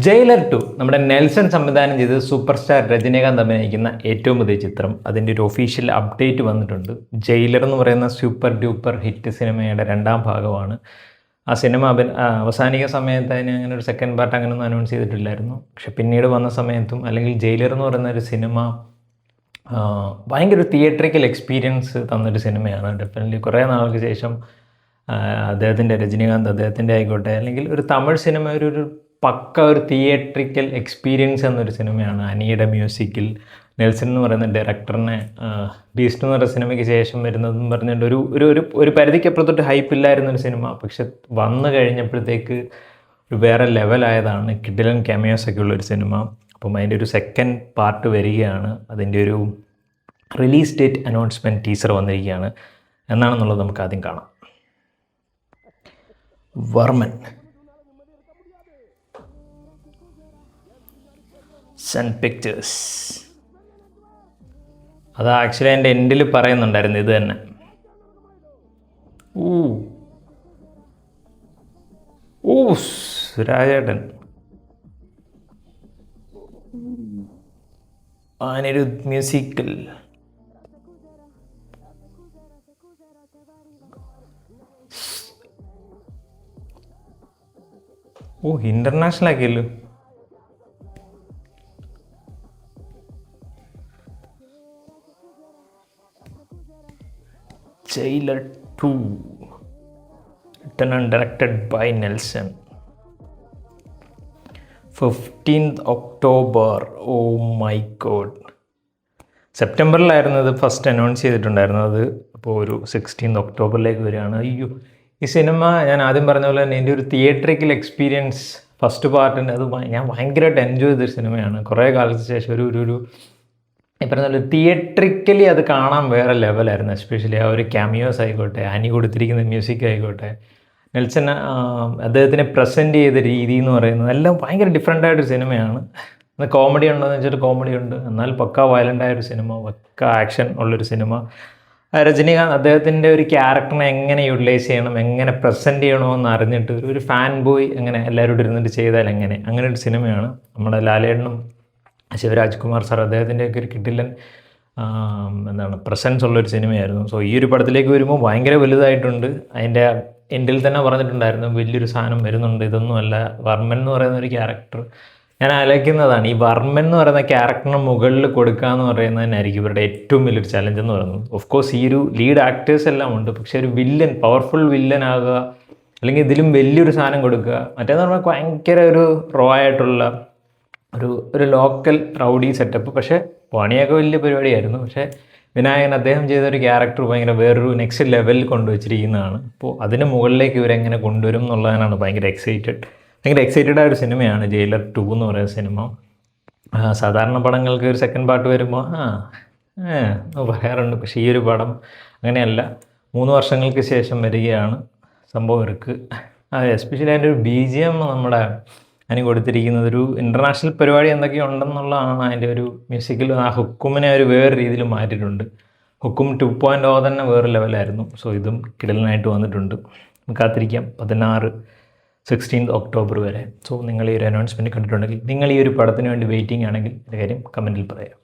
Jailer 2 നമ്മുടെ Nelson സംവിധാനം ചെയ്ത് സൂപ്പർ സ്റ്റാർ രജനീകാന്ത് അഭിനയിക്കുന്ന ഏറ്റവും പുതിയ ചിത്രം. അതിൻ്റെ ഒരു ഒഫീഷ്യൽ അപ്ഡേറ്റ് വന്നിട്ടുണ്ട്. ജയിലർ എന്ന് പറയുന്ന സൂപ്പർ ഡ്യൂപ്പർ ഹിറ്റ് സിനിമയുടെ 2ാം ഭാഗമാണ്. ആ സിനിമ അവസാനിക സമയത്ത് അതിന് അങ്ങനെ ഒരു സെക്കൻഡ് പാർട്ട് അങ്ങനെയൊന്നും അനൗൺസ് ചെയ്തിട്ടില്ലായിരുന്നു. പക്ഷെ പിന്നീട് വന്ന സമയത്തും അല്ലെങ്കിൽ ജയിലർ എന്ന് പറയുന്ന ഒരു സിനിമ ഭയങ്കര ഒരു തിയേറ്ററിക്കൽ എക്സ്പീരിയൻസ് തന്നൊരു സിനിമയാണ്. ഡെഫിനറ്റ്ലി കുറേ നാൾക്ക് ശേഷം അദ്ദേഹത്തിൻ്റെ ആയിക്കോട്ടെ, അല്ലെങ്കിൽ ഒരു തമിഴ് സിനിമ ഒരു പക്ക ഒരു തിയേറ്ററിക്കൽ എക്സ്പീരിയൻസ് എന്നൊരു സിനിമയാണ്. അനിയുടെ മ്യൂസിക്കിൽ നെൽസൺ എന്ന് പറയുന്ന ഡയറക്ടറിനെ ബീസ്റ്റ് എന്ന് പറയുന്ന സിനിമയ്ക്ക് ശേഷം വരുന്നതെന്ന് പറഞ്ഞിട്ട് ഒരു പരിധിക്കപ്പുറത്തോട്ട് ഹൈപ്പില്ലായിരുന്നൊരു സിനിമ. പക്ഷെ വന്നു കഴിഞ്ഞപ്പോഴത്തേക്ക് ഒരു വേറെ ലെവലായതാണ്. കിഡിലൻ ക്യാമിയോസൊക്കെ ഉള്ളൊരു സിനിമ. അപ്പം അതിൻ്റെ ഒരു സെക്കൻഡ് പാർട്ട് വരികയാണ്. അതിൻ്റെ ഒരു റിലീസ് ഡേറ്റ് അനൗൺസ്മെൻറ്റ് ടീസർ വന്നിരിക്കുകയാണ്. എന്നാണെന്നുള്ളത് നമുക്ക് ആദ്യം കാണാം. വർമ്മൻ സൺ പിക്ചേഴ്സ്. അത് ആക്ച്വലി എൻ്റെ എൻഡിൽ പറയുന്നുണ്ടായിരുന്നു ഇത് തന്നെ. സുരാജേട്ടൻ അതിനൊരു മ്യൂസിക്കൽ. ഇൻ്റർനാഷണൽ ആക്കിയല്ലോ. Jailer 2 written and directed by Nelson. 15th October. Oh my god. സെപ്റ്റംബറിലായിരുന്നു ഇത് ഫസ്റ്റ് അനൗൺസ് ചെയ്തിട്ടുണ്ടായിരുന്നത്. അപ്പോൾ ഒരു 16th ഒക്ടോബറിലേക്ക് വരികയാണ്. അയ്യോ, ഈ സിനിമ ഞാൻ ആദ്യം പറഞ്ഞ പോലെ തന്നെ എൻ്റെ ഒരു തിയേറ്ററിക്കൽ എക്സ്പീരിയൻസ് ഫസ്റ്റ് പാർട്ടിൻ്റെ അത് ഞാൻ ഭയങ്കരമായിട്ട് എൻജോയ് ചെയ്തൊരു സിനിമയാണ്. കുറേ കാലത്തിന് ശേഷം ഒരു ഈ പറഞ്ഞ തിയേറ്ററിക്കലി അത് കാണാൻ വേറെ ലെവലായിരുന്നു. എസ്പെഷ്യലി ആ ഒരു ക്യാമിയോസ് ആയിക്കോട്ടെ, അനി കൊടുത്തിരിക്കുന്ന മ്യൂസിക് ആയിക്കോട്ടെ, നെൽസൺ അദ്ദേഹത്തിനെ പ്രസൻറ്റ് ചെയ്ത രീതി എന്ന് പറയുന്നത് എല്ലാം ഭയങ്കര ഡിഫറെൻ്റ് ആയിട്ടൊരു സിനിമയാണ്. കോമഡി ഉണ്ടോയെന്ന് വെച്ചിട്ട് കോമഡി ഉണ്ട്, എന്നാൽ പക്ക വയലൻ്റ് ആയൊരു സിനിമ, പക്ക ആക്ഷൻ ഉള്ളൊരു സിനിമ. രജനീകാന്ത് അദ്ദേഹത്തിൻ്റെ ഒരു ക്യാരക്ടറിനെ എങ്ങനെ യൂട്ടിലൈസ് ചെയ്യണം, എങ്ങനെ പ്രസൻറ്റ് ചെയ്യണമെന്ന് അറിഞ്ഞിട്ട് ഒരു ഫാൻ ബോയ് എങ്ങനെ എല്ലാവരോടും ഇരുന്നിട്ട് ചെയ്താൽ അങ്ങനെ ഒരു സിനിമയാണ്. നമ്മുടെ ലാലേട്ടനും ശിവരാജ്കുമാർ സാർ അദ്ദേഹത്തിൻ്റെയൊക്കെ ഒരു കിഡിലൻ പ്രസൻസ് ഉള്ളൊരു സിനിമയായിരുന്നു. സോ ഈ ഒരു പടത്തിലേക്ക് വരുമ്പോൾ ഭയങ്കര വലുതായിട്ടുണ്ട്. അതിൻ്റെ എൻഡിൽ തന്നെ പറഞ്ഞിട്ടുണ്ടായിരുന്നു വലിയൊരു സാധനം വരുന്നുണ്ട്, ഇതൊന്നുമല്ല വർമ്മൻ എന്ന് പറയുന്ന ഒരു ക്യാരക്ടർ. ഞാൻ ആലോചിക്കുന്നതാണ്, ഈ വർമ്മൻ എന്ന് പറയുന്ന ക്യാരക്ടറിന് മുകളിൽ കൊടുക്കുക എന്ന് പറയുന്നതിനായിരിക്കും ഇവരുടെ ഏറ്റവും വലിയൊരു ചലഞ്ച് എന്ന് പറയുന്നത്. ഓഫ് കോഴ്സ് ഈ ഒരു ലീഡ് ആക്ടേഴ്സ് എല്ലാം ഉണ്ട്, പക്ഷേ ഒരു വില്ലൻ, പവർഫുൾ വില്ലൻ ആകുക, അല്ലെങ്കിൽ ഇതിലും വലിയൊരു സാധനം കൊടുക്കുക. മറ്റേന്ന് പറഞ്ഞാൽ ഭയങ്കര ഒരു റോ ആയിട്ടുള്ള ഒരു ലോക്കൽ റൗഡി സെറ്റപ്പ്. പക്ഷേ പണിയൊക്കെ വലിയ പരിപാടിയായിരുന്നു. പക്ഷേ വിനായകൻ അദ്ദേഹം ചെയ്തൊരു ക്യാരക്ടർ ഭയങ്കര വേറൊരു നെക്സ്റ്റ് ലെവലിൽ കൊണ്ടുവച്ചിരിക്കുന്നതാണ്. അപ്പോൾ അതിന് മുകളിലേക്ക് ഇവരെങ്ങനെ കൊണ്ടുവരും എന്നുള്ളതിനാണ് ഭയങ്കര എക്സൈറ്റഡ് ആയ ഒരു സിനിമയാണ് ജയിലർ 2 എന്ന് പറയുന്ന സിനിമ. സാധാരണ പടങ്ങൾക്ക് ഒരു സെക്കൻഡ് പാർട്ട് വരുമ്പോൾ പറയാറുണ്ട്. പക്ഷേ ഈ ഒരു പടം അങ്ങനെയല്ല, 3 വർഷങ്ങൾക്ക് ശേഷം വരികയാണ് സംഭവം ഇവർക്ക്. എസ്പെഷ്യലി അതിൻ്റെ ഒരു BGM നമ്മുടെ അതിന് കൊടുത്തിരിക്കുന്നത് ഒരു ഇൻ്റർനാഷണൽ പരിപാടി എന്തൊക്കെയോ ഉണ്ടെന്നുള്ളതാണ്. അതിൻ്റെ ഒരു മ്യൂസിക്കിൽ ആ ഹുക്കുമിനെ ഒരു വേറെ രീതിയിൽ മാറ്റിയിട്ടുണ്ട്. ഹുക്കും 2.0 തന്നെ വേറെ ലെവലായിരുന്നു. സോ ഇതും കിടലിനായിട്ട് വന്നിട്ടുണ്ട്. കാത്തിരിക്കാം 16th ഒക്ടോബർ വരെ. സോ നിങ്ങൾ ഈ ഒരു അനൗൺസ്മെൻറ്റ് കണ്ടിട്ടുണ്ടെങ്കിൽ, നിങ്ങൾ ഈ ഒരു പടത്തിന് വേണ്ടി വെയിറ്റിംഗ് ആണെങ്കിൽ എൻ്റെ കാര്യം കമൻറ്റിൽ പറയാം.